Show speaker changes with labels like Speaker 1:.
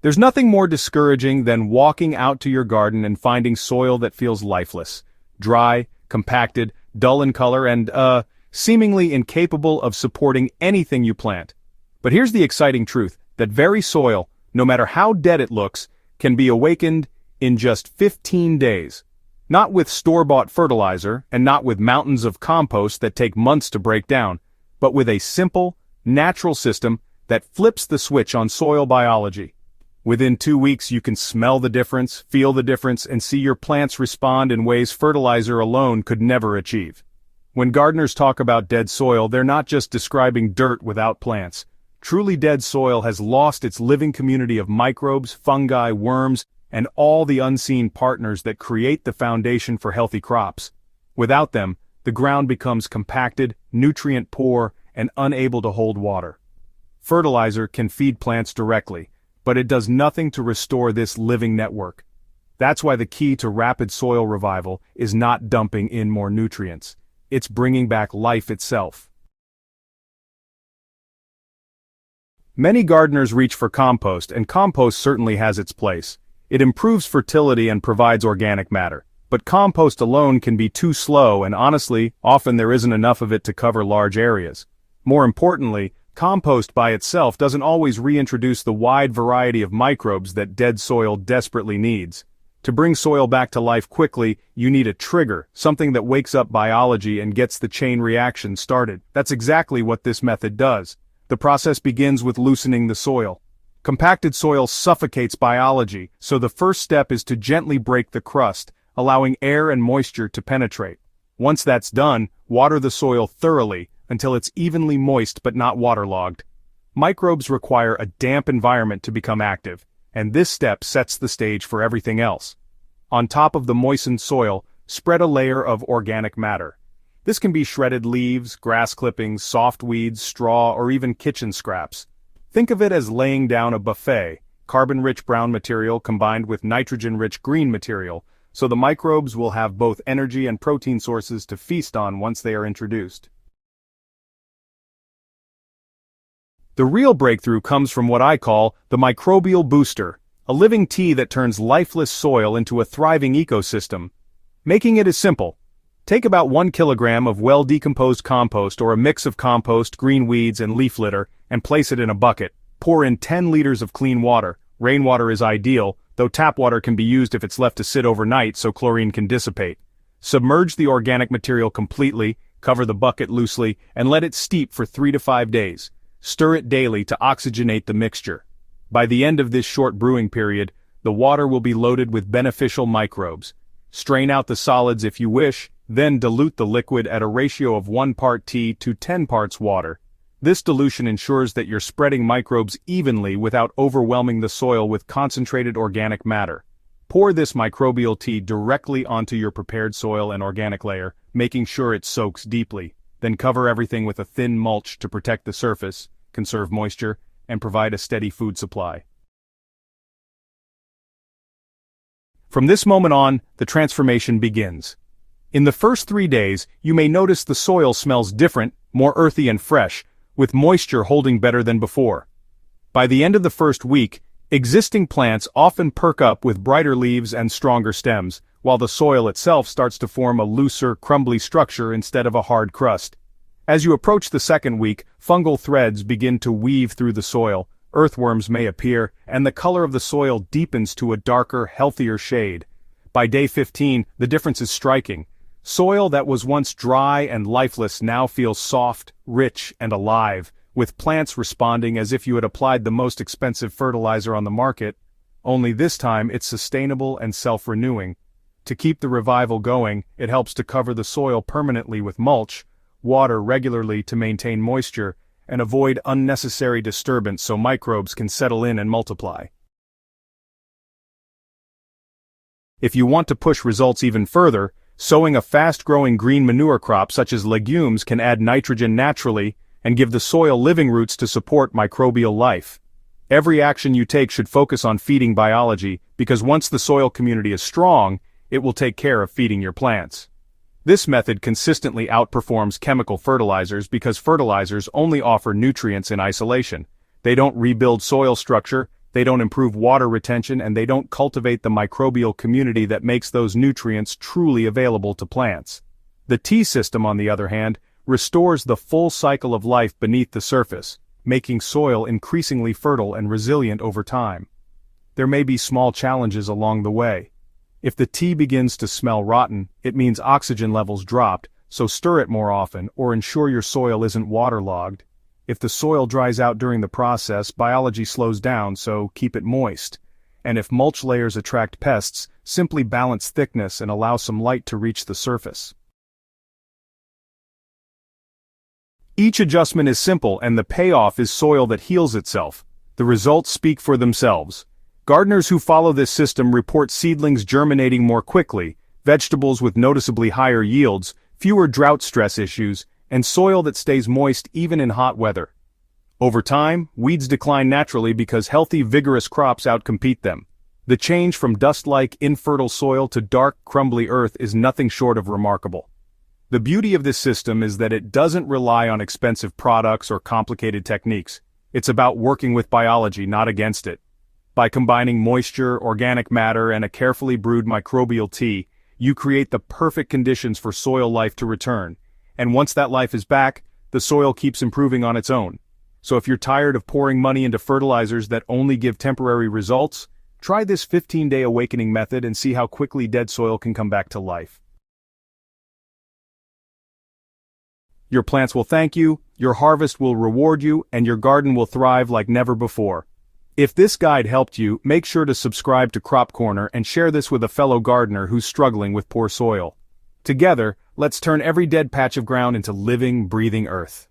Speaker 1: There's nothing more discouraging than walking out to your garden and finding soil that feels lifeless, dry, compacted, dull in color, and, seemingly incapable of supporting anything you plant. But here's the exciting truth, that very soil, no matter how dead it looks, can be awakened in just 15 days. Not with store-bought fertilizer, and not with mountains of compost that take months to break down, but with a simple, natural system that flips the switch on soil biology. Within 2 weeks you can smell the difference, feel the difference, and see your plants respond in ways fertilizer alone could never achieve. When gardeners talk about dead soil, they're not just describing dirt without plants. Truly dead soil has lost its living community of microbes, fungi, worms, and all the unseen partners that create the foundation for healthy crops. Without them, the ground becomes compacted, nutrient-poor, and unable to hold water. Fertilizer can feed plants directly, but it does nothing to restore this living network. That's why the key to rapid soil revival is not dumping in more nutrients. It's bringing back life itself. Many gardeners reach for compost, and compost certainly has its place. It improves fertility and provides organic matter. But compost alone can be too slow, and honestly, often there isn't enough of it to cover large areas. More importantly, compost by itself doesn't always reintroduce the wide variety of microbes that dead soil desperately needs. To bring soil back to life quickly, you need a trigger, something that wakes up biology and gets the chain reaction started. That's exactly what this method does. The process begins with loosening the soil. Compacted soil suffocates biology, so the first step is to gently break the crust, allowing air and moisture to penetrate. Once that's done, water the soil thoroughly until it's evenly moist but not waterlogged. Microbes require a damp environment to become active, and this step sets the stage for everything else. On top of the moistened soil, spread a layer of organic matter. This can be shredded leaves, grass clippings, soft weeds, straw, or even kitchen scraps. Think of it as laying down a buffet, carbon-rich brown material combined with nitrogen-rich green material, so the microbes will have both energy and protein sources to feast on once they are introduced. The real breakthrough comes from what I call the microbial booster, a living tea that turns lifeless soil into a thriving ecosystem. Making it is simple. Take about 1 kilogram of well-decomposed compost or a mix of compost, green weeds, and leaf litter, and place it in a bucket. Pour in 10 liters of clean water. Rainwater is ideal, though tap water can be used if it's left to sit overnight so chlorine can dissipate. Submerge the organic material completely, cover the bucket loosely, and let it steep for 3 to 5 days. Stir it daily to oxygenate the mixture. By the end of this short brewing period, the water will be loaded with beneficial microbes. Strain out the solids if you wish, then dilute the liquid at a ratio of 1 part tea to 10 parts water. This dilution ensures that you're spreading microbes evenly without overwhelming the soil with concentrated organic matter. Pour this microbial tea directly onto your prepared soil and organic layer, making sure it soaks deeply. Then cover everything with a thin mulch to protect the surface, conserve moisture, and provide a steady food supply. From this moment on, the transformation begins. In the first 3 days, you may notice the soil smells different, more earthy and fresh, with moisture holding better than before. By the end of the first week, existing plants often perk up with brighter leaves and stronger stems, while the soil itself starts to form a looser, crumbly structure instead of a hard crust. As you approach the second week, fungal threads begin to weave through the soil, earthworms may appear, and the color of the soil deepens to a darker, healthier shade. By day 15, the difference is striking. Soil that was once dry and lifeless now feels soft, rich, and alive, with plants responding as if you had applied the most expensive fertilizer on the market, only this time it's sustainable and self-renewing. To keep the revival going, it helps to cover the soil permanently with mulch, water regularly to maintain moisture, and avoid unnecessary disturbance so microbes can settle in and multiply. If you want to push results even further, sowing a fast-growing green manure crop such as legumes can add nitrogen naturally and give the soil living roots to support microbial life. Every action you take should focus on feeding biology, because once the soil community is strong, it will take care of feeding your plants. This method consistently outperforms chemical fertilizers because fertilizers only offer nutrients in isolation. They don't rebuild soil structure, they don't improve water retention, and they don't cultivate the microbial community that makes those nutrients truly available to plants. The tea system, on the other hand, restores the full cycle of life beneath the surface, making soil increasingly fertile and resilient over time. There may be small challenges along the way. If the tea begins to smell rotten, it means oxygen levels dropped, so stir it more often or ensure your soil isn't waterlogged. If the soil dries out during the process, biology slows down, so keep it moist. And if mulch layers attract pests, simply balance thickness and allow some light to reach the surface. Each adjustment is simple, and the payoff is soil that heals itself. The results speak for themselves. Gardeners who follow this system report seedlings germinating more quickly, vegetables with noticeably higher yields, fewer drought stress issues, and soil that stays moist even in hot weather. Over time, weeds decline naturally because healthy, vigorous crops outcompete them. The change from dust-like, infertile soil to dark, crumbly earth is nothing short of remarkable. The beauty of this system is that it doesn't rely on expensive products or complicated techniques. It's about working with biology, not against it. By combining moisture, organic matter, and a carefully brewed microbial tea, you create the perfect conditions for soil life to return. And once that life is back, the soil keeps improving on its own. So if you're tired of pouring money into fertilizers that only give temporary results, try this 15-day awakening method and see how quickly dead soil can come back to life. Your plants will thank you, your harvest will reward you, and your garden will thrive like never before. If this guide helped you, make sure to subscribe to Crop Corner and share this with a fellow gardener who's struggling with poor soil. Together, let's turn every dead patch of ground into living, breathing earth.